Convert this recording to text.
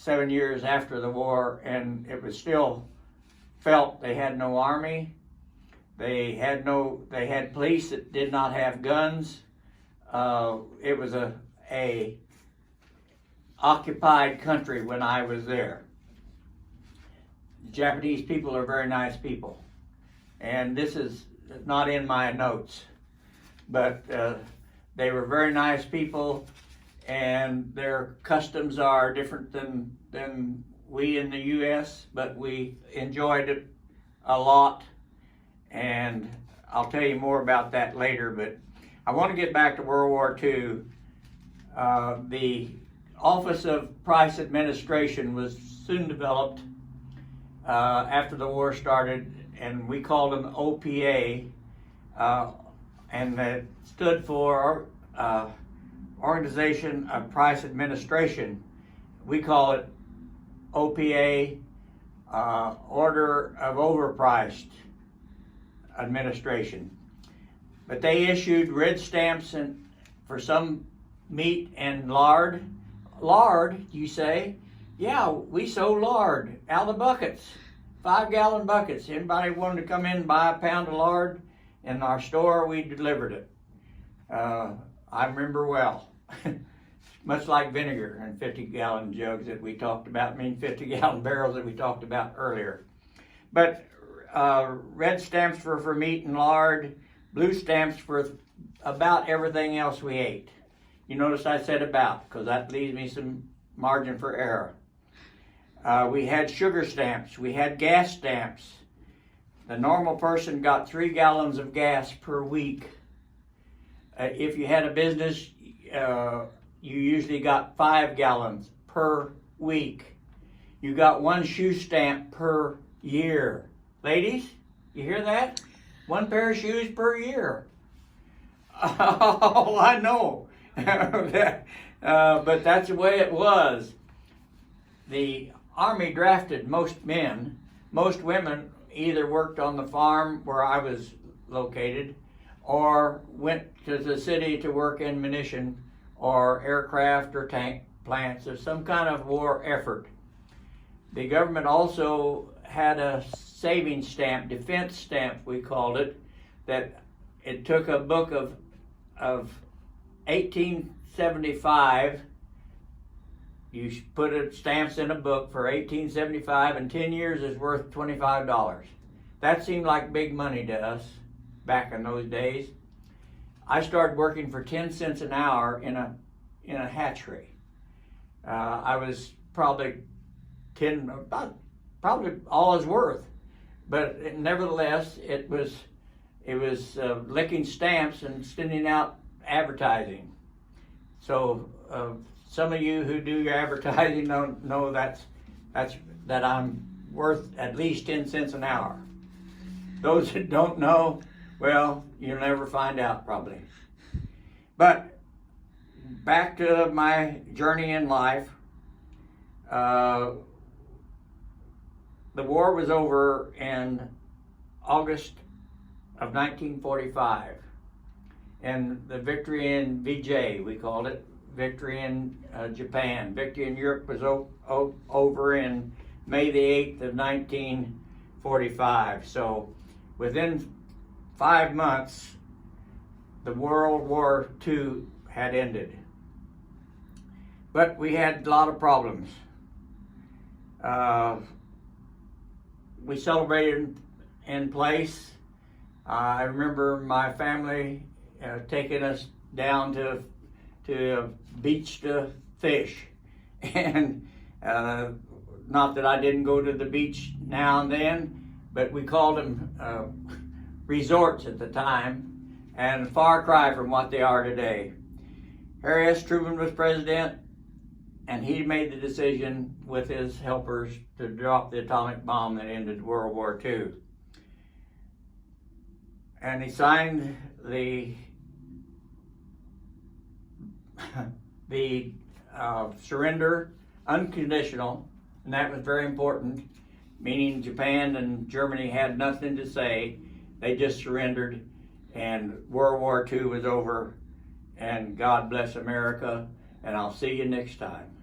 7 years after the war, and it was still felt they had no army. They had police that did not have guns. It was a occupied country when I was there. The Japanese people are very nice people, and this is not in my notes, but they were very nice people, and their customs are different than we in the U.S., but we enjoyed it a lot, and I'll tell you more about that later. But I want to get back to World War II. The Office of Price Administration was soon developed after the war started, and we called them OPA, and that stood for Organization of Price Administration. We call it OPA, Order of Overpriced Administration. But they issued red stamps for some meat and lard. Lard, you say? Yeah, we sold lard out of the buckets, 5-gallon buckets. Anybody wanted to come in and buy a pound of lard in our store, we delivered it. I remember well. Much like vinegar and 50-gallon jugs that we talked about, 50-gallon barrels that we talked about earlier. But red stamps were for meat and lard, blue stamps for about everything else we ate. You notice I said about, because that leaves me some margin for error. We had sugar stamps, we had gas stamps. The normal person got 3 gallons of gas per week. If you had a business, you usually got 5 gallons per week. You got 1 shoe stamp per year. Ladies, you hear that? 1 pair of shoes per year. Oh, I know. But that's the way it was. The Army drafted most men. Most women either worked on the farm where I was located or went to the city to work in munition or aircraft or tank plants of some kind of war effort. The government also had a savings stamp, defense stamp we called it, that it took a book of 1875. You put stamps in a book for 1875, and 10 years is worth $25. That seemed like big money to us back in those days. I started working for 10 cents an hour in a hatchery. I was probably all his worth, but nevertheless, it was licking stamps and sending out advertising. So some of you who do your advertising know that I'm worth at least 10 cents an hour. Those that don't know, well, you'll never find out probably. But back to my journey in life. The war was over in August of 1945. And the victory in VJ, we called it, victory in Japan. Victory in Europe was over in May the 8th of 1945. So within 5 months, the World War II had ended. But we had a lot of problems. We celebrated in place. I remember my family taking us down to a beach to fish. And not that I didn't go to the beach now and then, but we called them resorts at the time, and a far cry from what they are today. Harry S. Truman was president, and he made the decision with his helpers to drop the atomic bomb that ended World War II. And he signed the surrender unconditional, and that was very important, meaning Japan and Germany had nothing to say. They just surrendered, and World War II was over, and God bless America, and I'll see you next time.